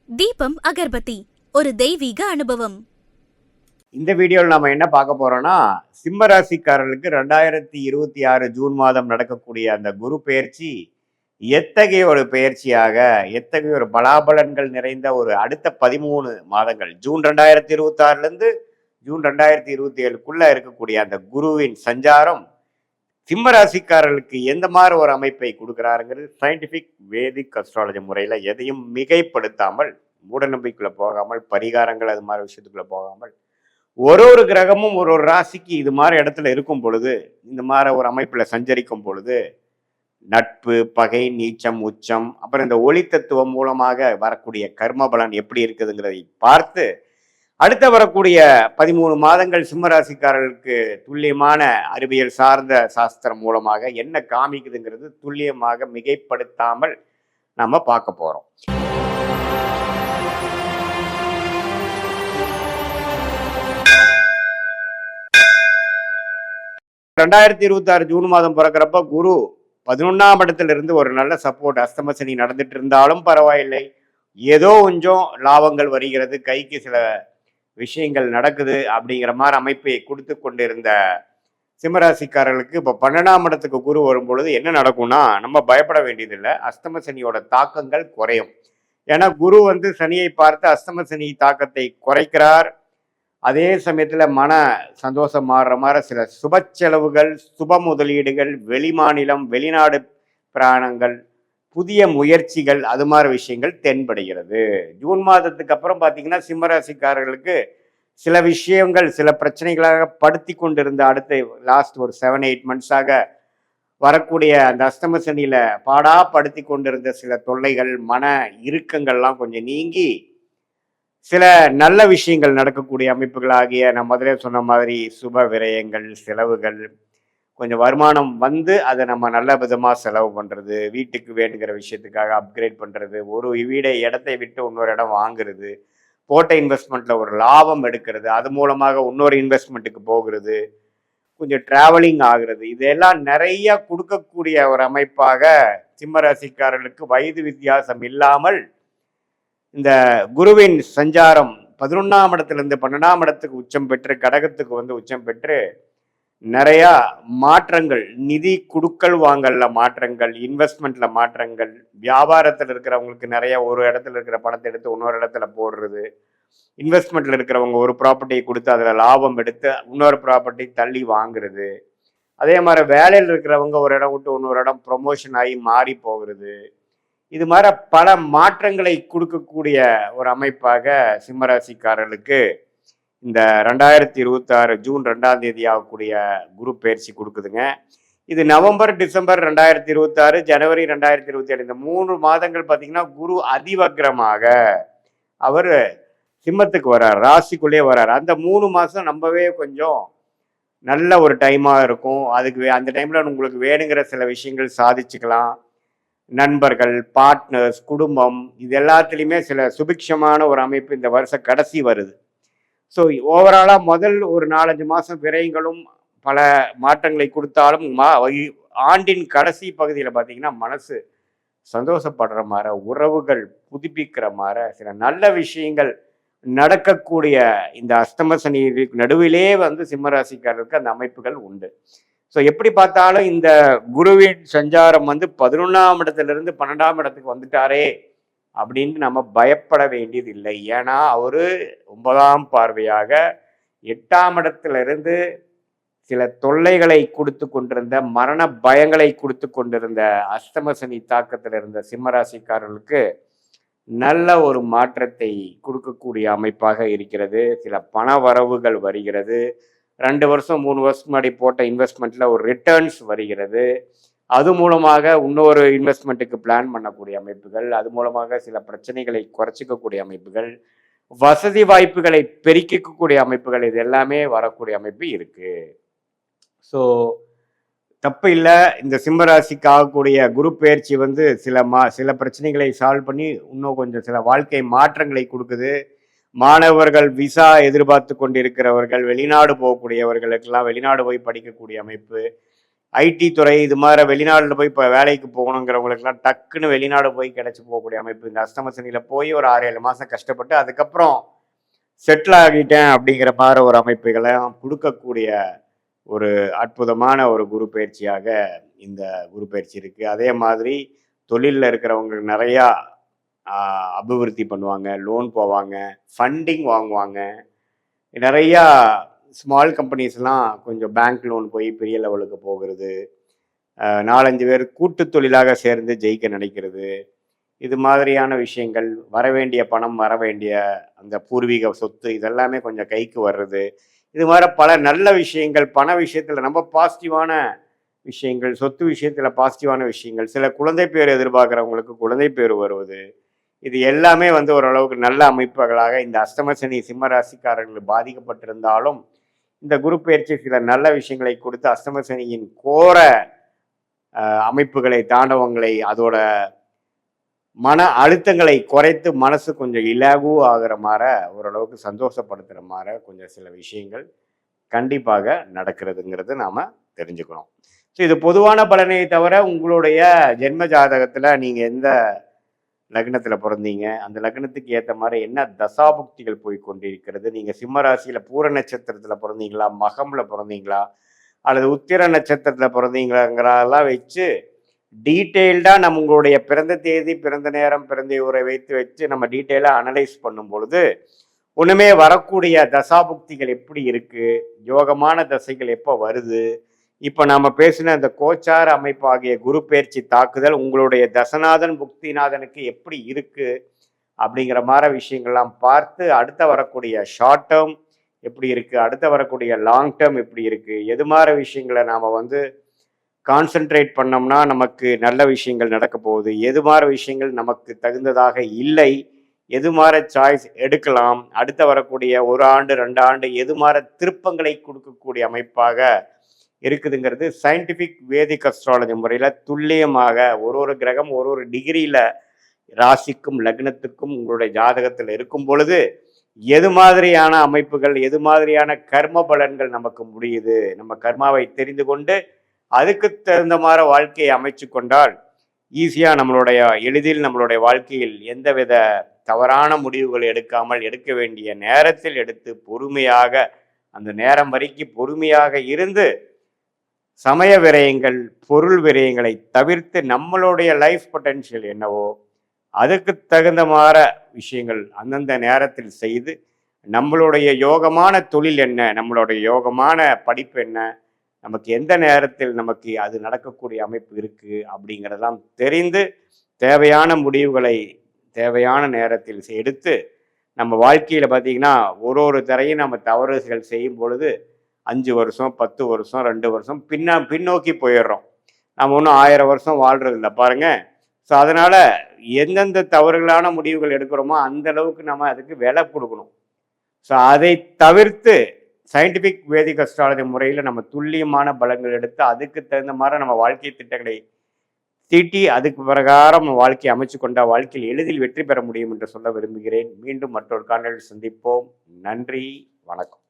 தீபம் அகர்பத்தி ஒரு தெய்வீக அனுபவம். இந்த வீடியோவில் நம்ம என்ன பார்க்க போறோம்னா, சிம்ம ராசிக்காரர்களுக்கு 2026 ஜூன் மாதம் நடக்கக்கூடிய அந்த குரு பெயர்ச்சி எத்தகைய ஒரு பெயர்ச்சியாக, எத்தகைய ஒரு பலாபலன்கள் நிறைந்த ஒரு அடுத்த 13 மாதங்கள், ஜூன் 2026லேருந்து ஜூன் 2027க்குள்ள இருக்கக்கூடிய அந்த குருவின் சஞ்சாரம் சிம்ம ராசிக்காரர்களுக்கு எந்த மாதிரி ஒரு அமைப்பை கொடுக்குறாருங்கிறது சயின்டிஃபிக் வேதிக் அஸ்ட்ராலஜி முறையில் எதையும் மிகைப்படுத்தாமல், மூட நம்பிக்கைக்குள்ள போகாமல், பரிகாரங்கள் அது மாதிரி விஷயத்துக்குள்ள போகாமல், ஒரு கிரகமும் ஒரு ராசிக்கு இது மாதிரி இடத்துல இருக்கும் பொழுது, இந்த மாதிரி ஒரு அமைப்புல சஞ்சரிக்கும் பொழுது, நட்பு, பகை, நீச்சம், உச்சம், அப்புறம் இந்த ஒளி தத்துவம் மூலமாக வரக்கூடிய கர்ம பலன் எப்படி இருக்குதுங்கிறதை பார்த்து, அடுத்த வரக்கூடிய 13 மாதங்கள் சிம்மராசிக்காரர்களுக்கு துல்லியமான அறிவியல் சார்ந்த சாஸ்திரம் மூலமாக என்ன காமிக்குதுங்கிறது துல்லியமாக மிகைப்படுத்தாமல் நம்ம பார்க்க போறோம். ரெண்டாயிரத்தி 26 ஜூன் மாதம் பிறக்கிறப்ப குரு 11ஆம் இடத்துல இருந்து ஒரு நல்ல சப்போர்ட், அஸ்தம சனி நடந்துட்டு இருந்தாலும் பரவாயில்லை, ஏதோ கொஞ்சம் லாபங்கள் வருகிறது, கைக்கு சில விஷயங்கள் நடக்குது அப்படிங்கிற மாதிரி அமைப்பை கொடுத்து கொண்டிருந்த சிம்மராசிக்காரர்களுக்கு இப்போ 12ஆம் இடத்துக்கு குரு வரும் பொழுது என்ன நடக்கும்னா, நம்ம பயப்பட வேண்டியதில்லை. அஸ்தம சனியோட தாக்கங்கள் குறையும். ஏன்னா குரு சனியை பார்த்து அஸ்தம சனி தாக்கத்தை குறைக்கிறார். அதே சமயத்தில் மன சந்தோஷம் மாறுற மாதிரி சில சுப செலவுகள், சுப முதலீடுகள், வெளிமாநிலம், வெளிநாடு பிராணங்கள், புதிய முயற்சிகள், அது மாதிரி விஷயங்கள் தென்படுகிறது. ஜூன் மாதத்துக்கு அப்புறம் பார்த்தீங்கன்னா சிம்மராசிக்காரர்களுக்கு சில விஷயங்கள் சில பிரச்சனைகளாக படுத்தி கொண்டிருந்த அடுத்த லாஸ்ட் ஒரு 7-8 மந்த்ஸாக வரக்கூடிய அந்த அஸ்தம சனியில பாடா படுத்தி கொண்டிருந்த சில தொல்லைகள், மன இறுக்கங்கள்லாம் கொஞ்சம் நீங்கி சில நல்ல விஷயங்கள் நடக்கக்கூடிய அமைப்புகளாகிய நான் முதலே சொன்ன மாதிரி சுப விரயங்கள், செலவுகள், கொஞ்சம் வருமானம் அதை நம்ம நல்ல விதமாக செலவு பண்ணுறது, வீட்டுக்கு வேணுங்கிற விஷயத்துக்காக அப்கிரேட் பண்ணுறது, ஒரு வீடை இடத்தை விட்டு இன்னொரு இடம் வாங்குறது, போட்ட இன்வெஸ்ட்மெண்ட்டில் ஒரு லாபம் எடுக்கிறது, அது மூலமாக இன்னொரு இன்வெஸ்ட்மெண்ட்டுக்கு போகிறது, கொஞ்சம் ட்ராவலிங் ஆகுறது, இதெல்லாம் நிறைய கொடுக்கக்கூடிய ஒரு அமைப்பாக சிம்மராசிக்காரர்களுக்கு வயது வித்தியாசம் இல்லாமல் இந்த குருவின் சஞ்சாரம் 11ஆம் இடத்துலேருந்து 12ஆம் இடத்துக்கு உச்சம் பெற்று, கடகத்துக்கு உச்சம் பெற்று நிறையா மாற்றங்கள், நிதி குடுக்கல் வாங்கல்ல மாற்றங்கள், இன்வெஸ்ட்மெண்ட்ல மாற்றங்கள், வியாபாரத்தில் இருக்கிறவங்களுக்கு நிறைய ஒரு இடத்துல இருக்கிற பணத்தை எடுத்து இன்னொரு இடத்துல போடுறது, இன்வெஸ்ட்மெண்ட்ல இருக்கிறவங்க ஒரு ப்ராப்பர்ட்டியை கொடுத்து அதில் லாபம் எடுத்து இன்னொரு ப்ராப்பர்ட்டி தள்ளி வாங்குறது, அதே மாதிரி வேலையில் இருக்கிறவங்க ஒரு இடம் விட்டு இன்னொரு இடம் ப்ரொமோஷன் ஆகி மாறி போகிறது, இது மாதிரி பல மாற்றங்களை கொடுக்கக்கூடிய ஒரு அமைப்பாக சிம்மராசிக்காரர்களுக்கு இந்த 2026 ஜூன் 2ஆம் தேதி ஆகக்கூடிய குரு பயிற்சி கொடுக்குதுங்க. இது நவம்பர், டிசம்பர் 2026, ஜனவரி 2027 இந்த 3 மாதங்கள் பார்த்தீங்கன்னா குரு அதிவக்ரமாக அவர் சிம்மத்துக்கு வர்றார், ராசிக்குள்ளே வர்றார். அந்த 3 மாதம் நம்பவே கொஞ்சம் நல்ல ஒரு டைமாக இருக்கும். அதுக்கு அந்த டைமில் உங்களுக்கு வேணுங்கிற சில விஷயங்கள் சாதிச்சுக்கலாம். நண்பர்கள், பார்ட்னர்ஸ், குடும்பம், இது எல்லாத்துலேயுமே சில சுபிக்ஷமான ஒரு அமைப்பு இந்த வருஷம் கடைசி வருது. ஸோ ஓவராலாக முதல் ஒரு 4-5 மாதம் விரயங்களும் பல மாற்றங்களை கொடுத்தாலும் ஆண்டின் கடைசி பகுதியில் பார்த்தீங்கன்னா மனசு சந்தோஷப்படுற மாதிரி, உறவுகள் புதுப்பிக்கிற மாதிரி, சில நல்ல விஷயங்கள் நடக்கக்கூடிய இந்த அஸ்தம சனி நடுவிலே சிம்மராசிக்காரருக்கு அந்த அமைப்புகள் உண்டு. ஸோ எப்படி பார்த்தாலும் இந்த குருவின் சஞ்சாரம் 11ஆம் இடத்துலேருந்து 12ஆம் இடத்துக்கு வந்துட்டாரே அப்படின்னு நம்ம பயப்பட வேண்டியது இல்லை. ஏன்னா அவரு 9ஆம் பார்வையாக 8ஆம் இடத்திலிருந்து சில தொல்லைகளை கொடுத்து கொண்டிருந்த, மரண பயங்களை கொடுத்து கொண்டிருந்த அஸ்தம சனி தாக்கத்தில் இருந்த சிம்மராசிக்காரர்களுக்கு நல்ல ஒரு மாற்றத்தை கொடுக்கக்கூடிய அமைப்பாக இருக்கிறது. சில பண வரவுகள் வருகிறது. 2 வருஷம் 3 வருஷம் முன்னாடி போட்ட இன்வெஸ்ட்மெண்ட்ல ஒரு ரிட்டர்ன்ஸ் வருகிறது. அது மூலமாக இன்னொரு இன்வெஸ்ட்மெண்ட்டுக்கு பிளான் பண்ணக்கூடிய அமைப்புகள், அது மூலமாக சில பிரச்சனைகளை குறைச்சிக்கக்கூடிய அமைப்புகள், வசதி வாய்ப்புகளை பெருக்கிக்கக்கூடிய அமைப்புகள், இது எல்லாமே வரக்கூடிய அமைப்பு இருக்கு. ஸோ தப்பு இல்லை. இந்த சிம்மராசிக்கு ஆகக்கூடிய குரு பயிற்சி சில பிரச்சனைகளை சால்வ் பண்ணி இன்னும் கொஞ்சம் சில வாழ்க்கை மாற்றங்களை கொடுக்குது. மாணவர்கள், விசா எதிர்பார்த்து கொண்டிருக்கிறவர்கள், வெளிநாடு போகக்கூடியவர்களுக்கெல்லாம் வெளிநாடு போய் படிக்கக்கூடிய அமைப்பு, ஐடி துறை இது மாதிரி வெளிநாட்டில் போய் இப்போ வேலைக்கு போகணுங்கிறவங்களுக்குலாம் டக்குன்னு வெளிநாடு போய் கிடச்சி போகக்கூடிய அமைப்பு. இந்த அஷ்டம சனியில் போய் ஒரு 6-7 மாதம் கஷ்டப்பட்டு அதுக்கப்புறம் செட்டில் ஆகிட்டேன் அப்படிங்கிற மாதிரி ஒரு அமைப்புகளை கொடுக்கக்கூடிய ஒரு அற்புதமான ஒரு குரு பயிற்சியாக இந்த குரு பயிற்சி இருக்குது. அதே மாதிரி தொழிலில் இருக்கிறவங்க நிறையா அபிவிருத்தி பண்ணுவாங்க, லோன் போவாங்க, ஃபண்டிங் வாங்குவாங்க. நிறையா ஸ்மால் கம்பெனிஸ்லாம் கொஞ்சம் பேங்க் லோன் போய் பெரிய லெவலுக்கு போகிறது, 4-5 பேர் கூட்டு தொழிலாக சேர்ந்து ஜெயிக்க நினைக்கிறது, இது மாதிரியான விஷயங்கள், வரவேண்டிய பணம், வரவேண்டிய அந்த பூர்வீக சொத்து இதெல்லாமே கொஞ்சம் கைக்கு வர்றது, இது மாதிரி பல நல்ல விஷயங்கள். பண விஷயத்தில் ரொம்ப பாசிட்டிவான விஷயங்கள், சொத்து விஷயத்தில் பாசிட்டிவான விஷயங்கள், சில குழந்தை பேர் எதிர்பார்க்குறவங்களுக்கு குழந்தை பேர் வருவது, இது எல்லாமே ஓரளவுக்கு நல்ல அமைப்புகளாக இந்த அஷ்டம சனி சிம்ம ராசிக்காரர்கள் பாதிக்கப்பட்டிருந்தாலும் இந்த குரு பயிற்சி சில நல்ல விஷயங்களை கொடுத்து அஷ்டம சனியின் கோர அமைப்புகளை, தாண்டவங்களை, அதோட மன அழுத்தங்களை குறைத்து மனசு கொஞ்சம் இலகு ஆகிற மாதிரி ஓரளவுக்கு சந்தோஷப்படுத்துகிற மாதிரி கொஞ்சம் சில விஷயங்கள் கண்டிப்பாக நடக்கிறதுங்கிறது நாம் தெரிஞ்சுக்கணும். ஸோ இது பொதுவான பலனை தவிர உங்களுடைய ஜென்ம ஜாதகத்தில் நீங்கள் எந்த லக்னத்தில் பிறந்தீங்க, அந்த லக்னத்துக்கு ஏற்ற மாதிரி என்ன தசாபுக்திகள் போய் கொண்டிருக்கிறது, நீங்கள் சிம்ம ராசியில் பூர நட்சத்திரத்தில் பிறந்தீங்களா, மகமில் பிறந்தீங்களா, அல்லது உத்திர நட்சத்திரத்தில் பிறந்தீங்களாங்கிறதெல்லாம் வச்சு டீட்டெயில்டாக நம்ம உங்களுடைய பிறந்த தேதி, பிறந்த நேரம், பிறந்த ஊரை வச்சு நம்ம டீட்டெயிலாக அனலைஸ் பண்ணும் பொழுது ஒன்றுமே வரக்கூடிய தசாபுக்திகள் எப்படி இருக்குது, யோகமான தசைகள் எப்போ வருது, இப்போ நாம் பேசின அந்த கோச்சார அமைப்பு ஆகிய குரு பயிற்சி தாக்குதல் உங்களுடைய தசநாதன் புக்திநாதனுக்கு எப்படி இருக்குது அப்படிங்கிற மாதிரி விஷயங்கள்லாம் பார்த்து அடுத்த வரக்கூடிய ஷார்ட் டேர்ம் எப்படி இருக்குது, அடுத்த வரக்கூடிய லாங் டேர்ம் எப்படி இருக்குது, எது மாதிரி விஷயங்களை நாம் கான்சென்ட்ரேட் பண்ணோம்னா நமக்கு நல்ல விஷயங்கள் நடக்க போகுது, எது மாதிரி விஷயங்கள் நமக்கு தகுந்ததாக இல்லை, எது மாதிரி சாய்ஸ் எடுக்கலாம், அடுத்த வரக்கூடிய 1 ஆண்டு 2 ஆண்டு எது மாதிரி திருப்பங்களை கொடுக்கக்கூடிய அமைப்பாக இருக்குதுங்கிறது சயின்டிஃபிக் வேதிக் அஸ்ட்ராலஜி முறையில் துல்லியமாக ஒரு கிரகம் ஒரு டிகிரியில் ராசிக்கும் லக்னத்துக்கும் உங்களுடைய ஜாதகத்தில் இருக்கும் பொழுது எது மாதிரியான அமைப்புகள், எது மாதிரியான கர்ம பலன்கள் நமக்கு முடியுது, நம்ம கர்மாவை தெரிந்து கொண்டு அதுக்கு தகுந்த மாதிரி வாழ்க்கையை அமைச்சு கொண்டால் ஈஸியாக எளிதில் நம்மளுடைய வாழ்க்கையில் எந்தவித தவறான முடிவுகள் எடுக்காமல் எடுக்க வேண்டிய நேரத்தில் எடுத்து பொறுமையாக அந்த நேரம் வரைக்கும் பொறுமையாக இருந்து சமய விரயங்கள், பொருள் விரயங்களை தவிர்த்து நம்மளுடைய லைஃப் பொட்டென்ஷியல் என்னவோ அதுக்கு தகுந்த மாதிரி விஷயங்கள் அந்தந்த நேரத்தில் செய்து நம்மளுடைய யோகமான தொழில் என்ன, நம்மளுடைய யோகமான படிப்பு என்ன, நமக்கு எந்த நேரத்தில் நமக்கு அது நடக்கக்கூடிய அமைப்பு இருக்குது அப்படிங்கிறதெல்லாம் தெரிந்து தேவையான முடிவுகளை தேவையான நேரத்தில் எடுத்து நம்ம வாழ்க்கையில் பார்த்திங்கன்னா ஒரு தரையும் நம்ம தவறுகள் செய்யும் பொழுது 5 வருஷம் 10 வருஷம் 2 வருஷம் பின்னோக்கி போயிடுறோம். நம்ம ஒன்றும் 1000 வருஷம் வாழ்றது இல்லை பாருங்க. ஸோ அதனால் எந்தெந்த தவறுகளான முடிவுகள் எடுக்கிறோமோ அந்த அளவுக்கு நம்ம அதுக்கு விலை கொடுக்கணும். ஸோ அதை தவிர்த்து சயின்டிஃபிக் வேதிக் அஸ்ட்ராலஜி முறையில் நம்ம துல்லியமான பலங்கள் எடுத்து அதுக்கு தகுந்த மாதிரி நம்ம வாழ்க்கை திட்டங்களை தீட்டி அதுக்கு பிரகாரம் நம்ம வாழ்க்கையை அமைச்சு கொண்டால் வாழ்க்கையில் எளிதில் வெற்றி பெற முடியும் என்று சொல்ல விரும்புகிறேன். மீண்டும் மற்றொரு காணொளியில் சந்திப்போம். நன்றி, வணக்கம்.